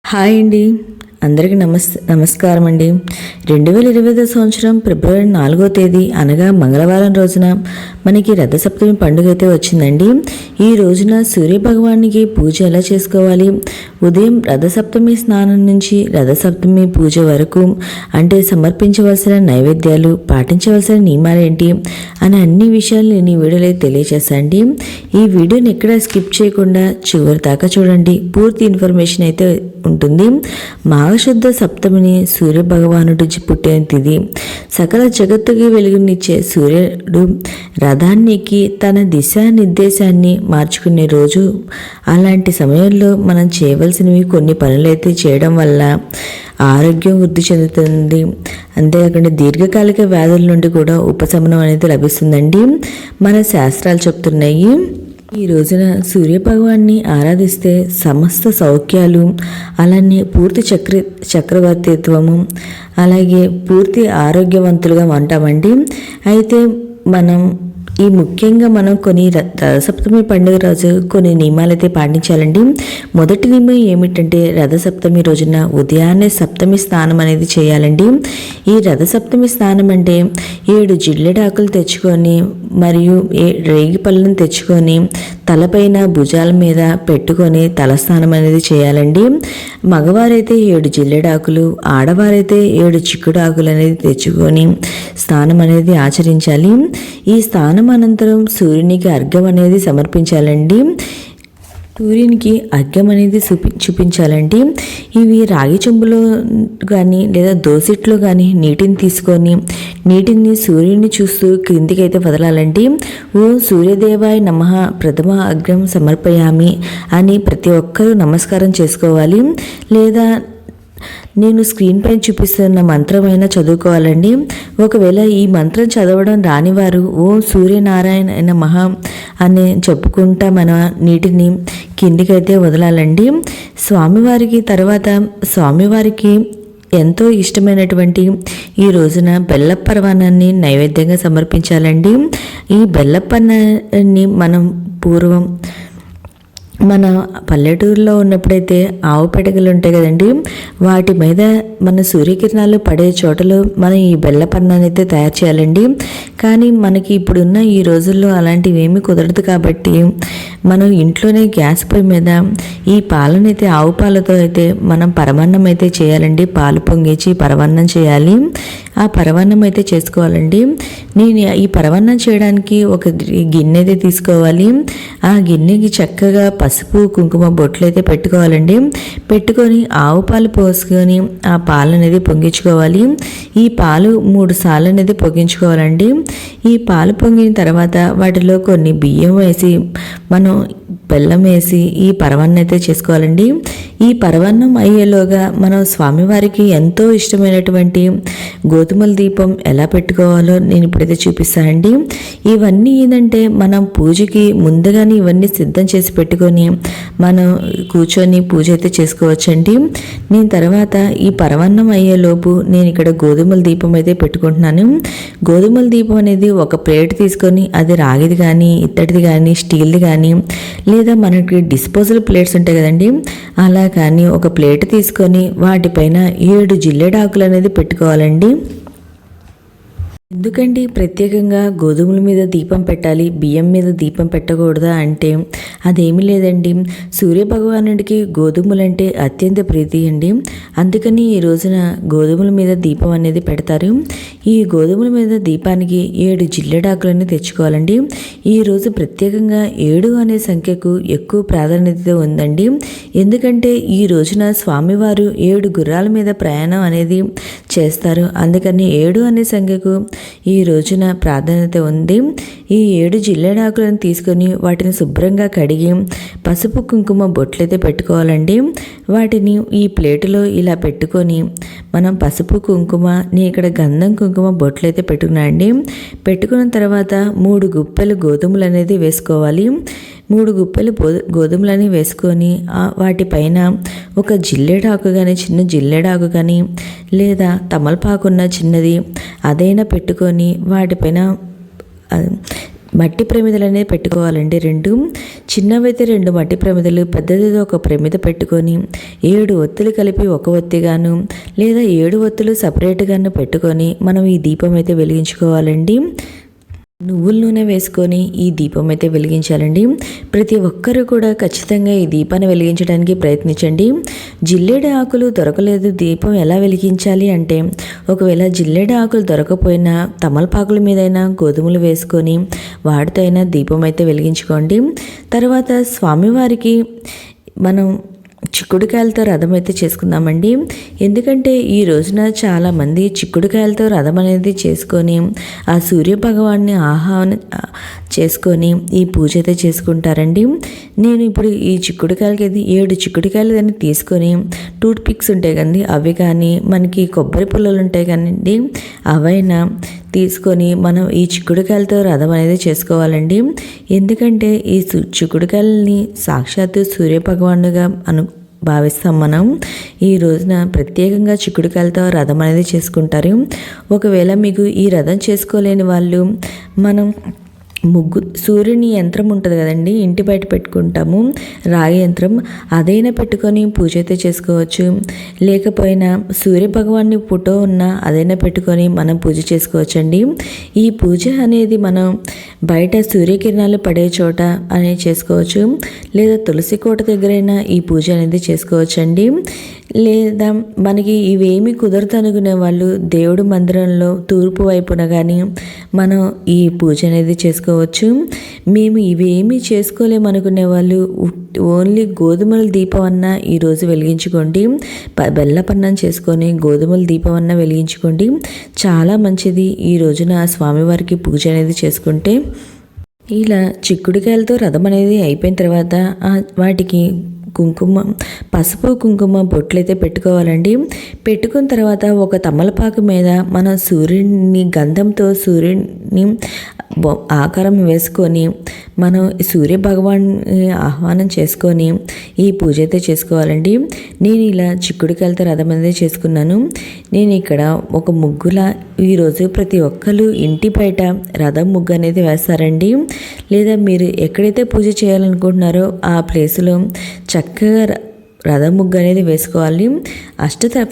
Hi అండి, అందరికీ నమస్కారం అండి. 2025 సంవత్సరం ఫిబ్రవరి 4వ తేదీ అనగా మంగళవారం రోజున మనకి రథసప్తమి పండుగ అయితే వచ్చిందండి. ఈ రోజున సూర్యభగవానికి పూజ ఎలా చేసుకోవాలి, ఉదయం రథసప్తమి స్నానం నుంచి రథసప్తమి పూజ వరకు అంటే సమర్పించవలసిన నైవేద్యాలు, పాటించవలసిన నియమాలు ఏంటి అని అన్ని విషయాలు నేను ఈ వీడియోలో తెలియజేస్తానండి. ఈ వీడియోని ఎక్కడ స్కిప్ చేయకుండా చివరి దాకా చూడండి, పూర్తి ఇన్ఫర్మేషన్ అయితే ఉంటుంది. మాఘశుద్ధ సప్తమిని సూర్య భగవానుడు పుట్టిన తిథి. సకల జగత్తుకి వెలుగునిచ్చే సూర్యుడు రథానికి తన దిశానిర్దేశాన్ని మార్చుకునే రోజు. అలాంటి సమయంలో మనం చేయవలసినవి కొన్ని పనులైతే చేయడం వల్ల ఆరోగ్యం వృద్ధి చెందుతుంది. అంతేకాకుండా దీర్ఘకాలిక వ్యాధుల నుండి కూడా ఉపశమనం అనేది లభిస్తుందండి, మన శాస్త్రాలు చెప్తున్నాయి. ఈ రోజున సూర్యభగవాన్ని ఆరాధిస్తే సమస్త సౌఖ్యాలు, అలానే పూర్తి చక్రవర్తిత్వము, అలాగే పూర్తి ఆరోగ్యవంతులుగా ఉంటామండి. అయితే ముఖ్యంగా మనం కొన్ని రథసప్తమి పండుగ రోజు కొన్ని నియమాలు అయితే పాటించాలండి. మొదటి నియమం ఏమిటంటే రథసప్తమి రోజున ఉదయాన్నే సప్తమి స్నానం అనేది చేయాలండి. ఈ రథసప్తమి స్నానం అంటే 7 జిల్లెడాకులు తెచ్చుకొని మరియు రేగి పళ్ళను తెచ్చుకొని తలపైన భుజాల మీద పెట్టుకొని తలస్నానం అనేది చేయాలండి. మగవారైతే 7 జిల్లెడాకులు, ఆడవారైతే 7 చిక్కుడాకులు అనేది తెచ్చుకొని స్నానం అనేది ఆచరించాలి. ఈ స్నానం అనంతరం సూర్యునికి అర్ఘ్యం అనేది సమర్పించాలండి. సూర్యునికి అర్ఘ్యం అనేది చూపించాలండి. ఇవి రాగి చెంబులో కానీ లేదా దోసిట్లో కానీ నీటిని తీసుకొని నీటిని సూర్యుని చూస్తూ క్రిందికి అయితే వదలాలండి. ఓ సూర్యదేవాయ నమః ప్రథమ అర్ఘ్యం సమర్పయామి అని ప్రతి ఒక్కరూ నమస్కారం చేసుకోవాలి. లేదా నేను స్క్రీన్ పైన చూపిస్తున్న మంత్రమైనా చదువుకోవాలండి. ఒకవేళ ఈ మంత్రం చదవడం రానివారు ఓం సూర్యనారాయణ నమః అని చెప్పుకుంటా మన నీటిని కిందికైతే వదలాలండి. స్వామివారికి ఎంతో ఇష్టమైనటువంటి ఈ రోజున బెల్లపరవానాన్ని నైవేద్యంగా సమర్పించాలండి. ఈ బెల్లపన్నాన్ని మనం పూర్వం మన పల్లెటూరులో ఉన్నప్పుడైతే ఆవు పెడగలు ఉంటాయి కదండి, వాటి మీద మన సూర్యకిరణాలు పడే చోటలో మనం ఈ బెల్లపన్నాన్ని అయితే తయారు చేయాలండి. కానీ మనకి ఇప్పుడున్న ఈ రోజుల్లో అలాంటివి ఏమీ కుదరదు కాబట్టి మనం ఇంట్లోనే గ్యాస్ పొయ్యి మీద ఈ పాలనైతే ఆవు పాలతో అయితే మనం పరమాన్నం అయితే చేయాలండి. పాలు పొంగించి పరమాన్నం చేయాలి. ఆ పరమాన్నం అయితే చేసుకోవాలండి. నేను ఈ పరమాన్నం చేయడానికి ఒక గిన్నె అయితే తీసుకోవాలి. ఆ గిన్నెకి చక్కగా పసుపు కుంకుమ బొట్లు అయితే పెట్టుకోవాలండి. పెట్టుకొని ఆవు పాలు పోసుకొని ఆ పాలు అనేది పొంగించుకోవాలి. ఈ పాలు 3 సార్లు అనేది పొంగించుకోవాలండి. ఈ పాలు పొంగిన తర్వాత వాటిలో కొన్ని బియ్యం వేసి మనం బెల్లం వేసి ఈ పరమాన్నం అయితే చేసుకోవాలండి. ఈ పరమాన్నం అయ్యేలోగా మనం స్వామివారికి ఎంతో ఇష్టమైనటువంటి గోధుమల దీపం ఎలా పెట్టుకోవాలో నేను ఇప్పుడైతే చూపిస్తానండి. ఇవన్నీ ఏంటంటే మనం పూజకి ముందుగానే ఇవన్నీ సిద్ధం చేసి పెట్టుకొని మనం కూర్చొని పూజ అయితే చేసుకోవచ్చండి. నేను తర్వాత ఈ పరమాన్నం అయ్యేలోపు నేను ఇక్కడ గోధుమల దీపం అయితే పెట్టుకుంటున్నాను. గోధుమల దీపం అనేది ఒక ప్లేట్ తీసుకొని, అది రాగిది కానీ ఇత్తడిది కానీ స్టీల్ది కానీ లేదా మనకి డిస్పోజల్ ప్లేట్స్ ఉంటాయి కదండి, అలా కానీ ఒక ప్లేట్ తీసుకొని వాటిపైన 7 జిల్లెడాకులు అనేది పెట్టుకోవాలండి. ఎందుకండి ప్రత్యేకంగా గోధుమల మీద దీపం పెట్టాలి, బియ్యం మీద దీపం పెట్టకూడదా అంటే అదేమీ లేదండి. సూర్యభగవానుడికి గోధుమలంటే అత్యంత ప్రీతి అండి. అందుకని ఈ రోజున గోధుమల మీద దీపం అనేది పెడతారు. ఈ గోధుమల మీద దీపానికి 7 జిల్లెడాకులని తెచ్చుకోవాలండి. ఈరోజు ప్రత్యేకంగా 7 అనే సంఖ్యకు ఎక్కువ ప్రాధాన్యత ఉందండి. ఎందుకంటే ఈ రోజున స్వామివారు 7 గుర్రాల మీద ప్రయాణం అనేది చేస్తారు. అందుకని 7 అనే సంఖ్యకు ఈ రోజున ప్రాధాన్యత ఉంది. ఈ 7 జిల్లెడాకులను తీసుకొని వాటిని శుభ్రంగా కడిగి పసుపు కుంకుమ బొట్లయితే పెట్టుకోవాలండి. వాటిని ఈ ప్లేటులో ఇలా పెట్టుకొని మనం పసుపు కుంకుమ, నేను ఇక్కడ గంధం కుంకుమ బొట్లయితే పెట్టుకున్నానండి. పెట్టుకున్న తర్వాత 3 గుప్పెలు గోధుమలు అనేది వేసుకోవాలి. 3 గుప్పెలు గోధుమలని వేసుకొని వాటిపైన ఒక జిల్లెడాకు కానీ చిన్న జిల్లెడాకు కానీ లేదా తమలపాకున్న చిన్నది అదైనా పెట్టుకొని వాటిపైన మట్టి ప్రమిదలు అనేది పెట్టుకోవాలండి. రెండు చిన్నవైతే 2 మట్టి ప్రమిదలు, పెద్దదితో ఒక ప్రమిద పెట్టుకొని 7 ఒత్తులు కలిపి ఒక ఒత్తిగాను లేదా 7 ఒత్తులు సపరేట్గాను పెట్టుకొని మనం ఈ దీపం అయితే వెలిగించుకోవాలండి. నువ్వుల నూనె వేసుకొని ఈ దీపం అయితే వెలిగించాలండి. ప్రతి ఒక్కరూ కూడా ఖచ్చితంగా ఈ దీపాన్ని వెలిగించడానికి ప్రయత్నించండి. జిల్లేడు ఆకులు దొరకలేదు, దీపం ఎలా వెలిగించాలి అంటే, ఒకవేళ జిల్లేడు ఆకులు దొరకపోయినా తమలపాకుల మీదైనా గోధుమలు వేసుకొని వాటితో అయినా దీపం అయితే వెలిగించుకోండి. తర్వాత స్వామివారికి మనం చిక్కుడుకాయలతో రథం అయితే చేసుకుందామండి. ఎందుకంటే ఈ రోజున చాలామంది చిక్కుడుకాయలతో రథం అనేది చేసుకొని ఆ సూర్య భగవాన్ని ఆహ్వానం చేసుకొని ఈ పూజ అయితే చేసుకుంటారండి. నేను ఇప్పుడు ఈ చిక్కుడుకాయలకి 7 చిక్కుడుకాయలు దాన్ని తీసుకొని టూత్ పిక్స్ ఉంటాయి కదండి, అవి కానీ మనకి కొబ్బరి పుల్లలు ఉంటాయి కానివ్వండి, అవైనా తీసుకొని మనం ఈ చిక్కుడుకాయలతో రథం అనేది చేసుకోవాలండి. ఎందుకంటే ఈ చిక్కుడుకాయలని సాక్షాత్తు సూర్యభగవానుగా భావిస్తాం మనం. ఈ రోజున ప్రత్యేకంగా చిక్కుడుకాయలతో రథం అనేది చేసుకుంటారు. ఒకవేళ మీకు ఈ రథం చేసుకోలేని వాళ్ళు మనం సూర్యుని యంత్రం ఉంటుంది కదండి, ఇంటి బయట పెట్టుకుంటాము రాగి యంత్రం, అదైనా పెట్టుకొని పూజ అయితే చేసుకోవచ్చు. లేకపోయినా సూర్య భగవాన్ని ఫోటో ఉన్న అదైనా పెట్టుకొని మనం పూజ చేసుకోవచ్చండి. ఈ పూజ అనేది మనం బయట సూర్యకిరణాలు పడే చోట అనేది చేసుకోవచ్చు, లేదా తులసి కోట దగ్గరైనా ఈ పూజ అనేది చేసుకోవచ్చండి. లేదా మనకి ఇవేమి కుదరదు అనుకునే వాళ్ళు దేవుడు మందిరంలో తూర్పు వైపున కానీ మనం ఈ పూజ అనేది చేసుకోవచ్చు. మేము ఇవేమీ చేసుకోలేమనుకునే వాళ్ళు ఓన్లీ గోధుమల దీపం అన్న ఈరోజు వెలిగించుకోండి. బెల్లపన్నం చేసుకొని గోధుమల దీపం అన్న వెలిగించుకోండి, చాలా మంచిది. ఈ రోజున స్వామివారికి పూజ అనేది చేసుకుంటే. ఇలా చిక్కుడుకాయలతో రథం అనేది అయిపోయిన తర్వాత వాటికి పసుపు కుంకుమ బొట్లు అయితే పెట్టుకోవాలండి. పెట్టుకున్న తర్వాత ఒక తమలపాకు మీద మన సూర్యుని గంధంతో సూర్యుని ఆకారం వేసుకొని మనం సూర్య భగవాన్ని ఆహ్వానం చేసుకొని ఈ పూజ అయితే చేసుకోవాలండి. నేను ఇలా చిక్కుడుకాయలతో రథం అనేది చేసుకున్నాను. నేను ఇక్కడ ఒక ముగ్గులా ఈరోజు ప్రతి ఒక్కరు ఇంటి బయట రథం ముగ్గు అనేది వేస్తారండి. లేదా మీరు ఎక్కడైతే పూజ చేయాలనుకుంటున్నారో ఆ ప్లేస్లో చక్కగా రథం ముగ్గు అనేది వేసుకోవాలి.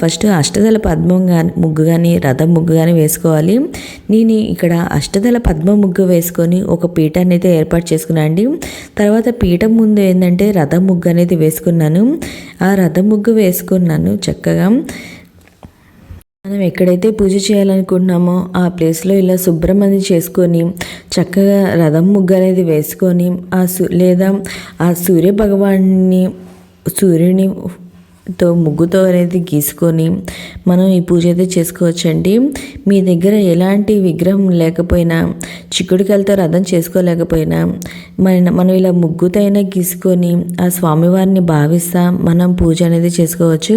ఫస్ట్ అష్టదళ పద్మం ముగ్గు కానీ రథం ముగ్గు కానీ వేసుకోవాలి. నేను ఇక్కడ అష్టదళ పద్మ ముగ్గు వేసుకొని ఒక పీఠాన్ని అయితే ఏర్పాటు చేసుకున్నాను అండి. తర్వాత పీఠం ముందు ఏంటంటే రథం ముగ్గు అనేది వేసుకున్నాను. ఆ రథం ముగ్గు వేసుకున్నాను చక్కగా. మనం ఎక్కడైతే పూజ చేయాలనుకుంటున్నామో ఆ ప్లేస్లో ఇలా శుభ్రం అనేది చేసుకొని చక్కగా రథం ముగ్గు అనేది వేసుకొని లేదా ఆ సూర్య భగవాన్ని సూర్యునితో ముగ్గుతో అనేది గీసుకొని మనం ఈ పూజ అయితే చేసుకోవచ్చండి. మీ దగ్గర ఎలాంటి విగ్రహం లేకపోయినా, చిక్కుడుకాయలతో రథం చేసుకోలేకపోయినా మనం ఇలా ముగ్గుతో అయినా గీసుకొని ఆ స్వామివారిని భావిస్తా మనం పూజ అనేది చేసుకోవచ్చు.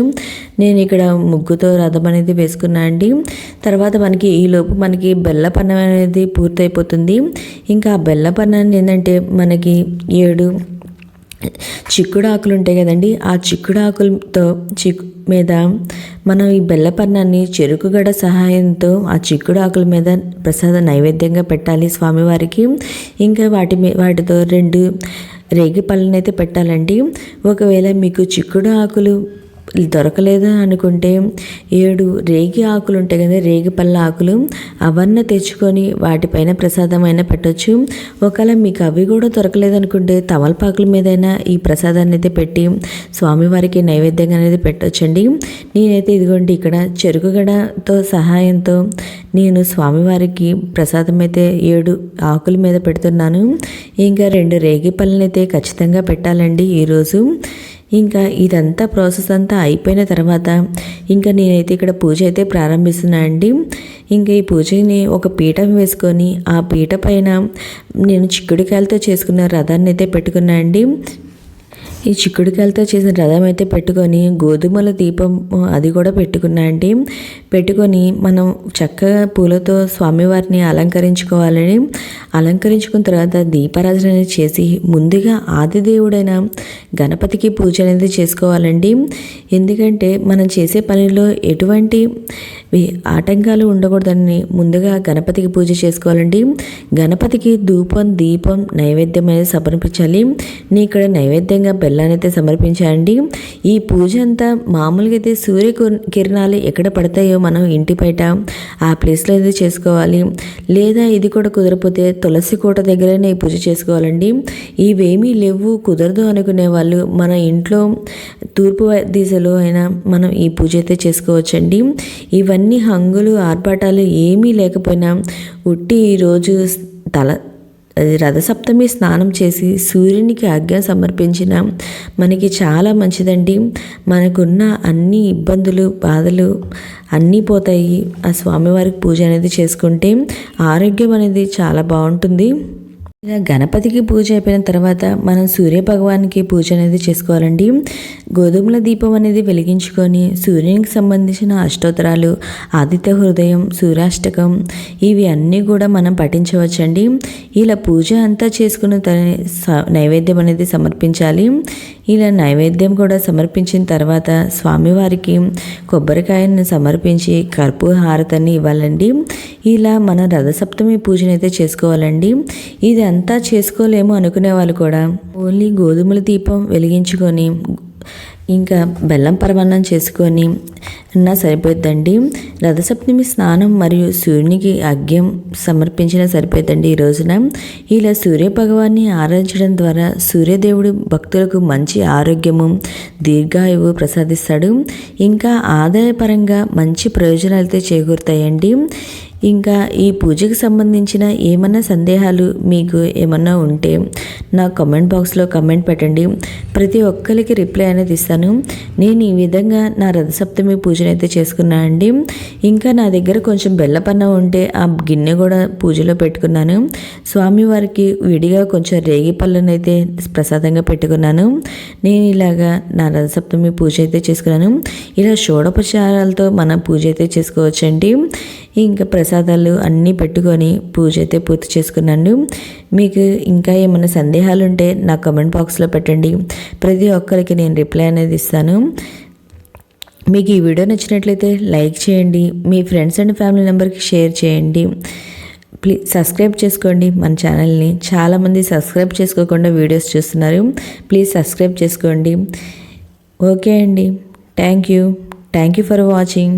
నేను ఇక్కడ ముగ్గుతో రథం అనేది వేసుకున్నా అండి. తర్వాత ఈలోపు మనకి బెల్లపన్నం అనేది పూర్తయిపోతుంది. ఇంకా ఆ బెల్లపన్నాన్ని ఏంటంటే మనకి 7 చిక్కుడు ఆకులు ఉంటాయి కదండి, ఆ చిక్కుడు ఆకులతో మీద మనం ఈ బెల్లపన్నాన్ని చెరుకు గడ సహాయంతో ఆ చిక్కుడు ఆకుల మీద ప్రసాద నైవేద్యంగా పెట్టాలి స్వామివారికి. ఇంకా వాటితో 2 రేగి పళ్ళని అయితే పెట్టాలండి. ఒకవేళ మీకు చిక్కుడు ఆకులు దొరకలేదు అనుకుంటే 7 రేగి ఆకులు ఉంటాయి కదా, రేగి పళ్ళ ఆకులు, అవన్నీ తెచ్చుకొని వాటిపైన ప్రసాదం అయినా పెట్టచ్చు. ఒకవేళ మీకు అవి కూడా దొరకలేదు అనుకుంటే తమలపాకుల మీదైనా ఈ ప్రసాదాన్ని అయితే పెట్టి స్వామివారికి నైవేద్యంగా అనేది పెట్టొచ్చండి. నేనైతే ఇదిగోండి ఇక్కడ చెరుకుగడతో సహాయంతో నేను స్వామివారికి ప్రసాదం అయితే 7 ఆకుల మీద పెడుతున్నాను. ఇంకా 2 రేగి పళ్ళని అయితే ఖచ్చితంగా పెట్టాలండి ఈరోజు. ఇంకా ఇదంతా ప్రాసెస్ అంతా అయిపోయిన తర్వాత ఇంకా నేనైతే ఇక్కడ పూజ అయితే ప్రారంభిస్తున్నాను అండి. ఇంకా ఈ పూజని ఒక పీఠం వేసుకొని ఆ పీట పైన నేను చిక్కుడుకాయలతో చేసుకున్న రథాన్ని అయితే పెట్టుకున్నా అండి. ఈ చిక్కుడుకాయలతో చేసిన రథం అయితే పెట్టుకొని గోధుమల దీపం అది కూడా పెట్టుకున్నా అండి. పెట్టుకొని మనం చక్కగా పూలతో స్వామివారిని అలంకరించుకోవాలని అలంకరించుకున్న తర్వాత దీపారాధన చేసి ముందుగా ఆదిదేవుడైన గణపతికి పూజ అనేది చేసుకోవాలండి. ఎందుకంటే మనం చేసే పనిలో ఎటువంటి ఆటంకాలు ఉండకూడదని ముందుగా గణపతికి పూజ చేసుకోవాలండి. గణపతికి ధూపం దీపం నైవేద్యం అనేది సమర్పించాలి. నేను ఇక్కడ నైవేద్యంగా బెల్లాన్ని అయితే సమర్పించానండి. ఈ పూజ అంతా మామూలుగా అయితే సూర్య కిరణాలు ఎక్కడ పడతాయో మనం ఇంటి బయట ఆ ప్లేస్లో అయితే చేసుకోవాలి. లేదా ఇది కూడా కుదరపోతే తులసి కోట దగ్గరనే ఈ పూజ చేసుకోవాలండి. ఇవేమీ లేవు కుదరదు అనుకునే వాళ్ళు మన ఇంట్లో తూర్పు దిశలో అయినా మనం ఈ పూజ అయితే చేసుకోవచ్చండి. ఇవన్నీ హంగులు ఆర్భాటాలు ఏమీ లేకపోయినా ఉట్టి ఈరోజు రథసప్తమి స్నానం చేసి సూర్యునికి అర్ఘ్యం సమర్పించిన మనకి చాలా మంచిదండి. మనకున్న అన్ని ఇబ్బందులు బాధలు అన్నీ పోతాయి. ఆ స్వామివారికి పూజ అనేది చేసుకుంటే ఆరోగ్యం అనేది చాలా బాగుంటుంది. ఇలా గణపతికి పూజ అయిపోయిన తర్వాత మనం సూర్య భగవానికి పూజ అనేది చేసుకోవాలండి. గోధుమల దీపం అనేది వెలిగించుకొని సూర్యునికి సంబంధించిన అష్టోత్తరాలు, ఆదిత్య హృదయం, సూర్యాష్టకం ఇవి అన్నీ కూడా మనం పఠించవచ్చండి. ఇలా పూజ అంతా చేసుకున్న నైవేద్యం అనేది సమర్పించాలి. ఇలా నైవేద్యం కూడా సమర్పించిన తర్వాత స్వామివారికి కొబ్బరికాయను సమర్పించి కర్పూర హారతిని ఇవ్వాలండి. ఇలా మన రథసప్తమి పూజనైతే చేసుకోవాలండి. ఇది అంతా చేసుకోలేము అనుకునే వాళ్ళు కూడా ఓన్లీ గోధుమల దీపం వెలిగించుకొని ఇంకా బెల్లం పరమాన్నం చేసుకొని అన్నా సరిపోద్దండి. రథసప్తమి స్నానం మరియు సూర్యునికి అర్ఘ్యం సమర్పించిన సరిపోద్దండి. ఈ రోజున ఇలా సూర్య భగవాన్ని ఆరాధించడం ద్వారా సూర్యదేవుడు భక్తులకు మంచి ఆరోగ్యము దీర్ఘాయువు ప్రసాదిస్తాడు. ఇంకా ఆదాయపరంగా మంచి ప్రయోజనాలు అయితే చేకూరుతాయండి. ఇంకా ఈ పూజకు సంబంధించిన ఏమన్నా సందేహాలు మీకు ఏమన్నా ఉంటే నా కామెంట్ బాక్స్లో కామెంట్ పెట్టండి. ప్రతి ఒక్కరికి రిప్లై అనేది ఇస్తాను. నేను ఈ విధంగా నా రథసప్తమి పూజనైతే చేసుకున్నాను అండి. ఇంకా నా దగ్గర కొంచెం బెల్లపన్న ఉంటే ఆ గిన్నె కూడా పూజలో పెట్టుకున్నాను. స్వామివారికి విడిగా కొంచెం రేగి పళ్ళనైతే ప్రసాదంగా పెట్టుకున్నాను. నేను ఇలాగా నా రథసప్తమి పూజ అయితే చేసుకున్నాను. ఇలా షోడోపచారాలతో మనం పూజ అయితే చేసుకోవచ్చండి. ఇంకా ప్రసాదాలు అన్నీ పెట్టుకొని పూజ అయితే పూర్తి చేసుకున్నాను. మీకు ఇంకా ఏమైనా సందేహాలు ఉంటే నా కామెంట్ బాక్స్లో పెట్టండి. ప్రతి ఒక్కరికి నేను రిప్లై అనేది ఇస్తాను. మీకు ఈ వీడియో నచ్చినట్లయితే లైక్ చేయండి, మీ ఫ్రెండ్స్ అండ్ ఫ్యామిలీ మెంబర్కి షేర్ చేయండి. ప్లీజ్ సబ్స్క్రైబ్ చేసుకోండి మన ఛానల్ని. చాలామంది సబ్స్క్రైబ్ చేసుకోకుండా వీడియోస్ చూస్తున్నారు. ప్లీజ్ సబ్స్క్రైబ్ చేసుకోండి. ఓకే అండి, థ్యాంక్ యూ ఫర్ వాచింగ్.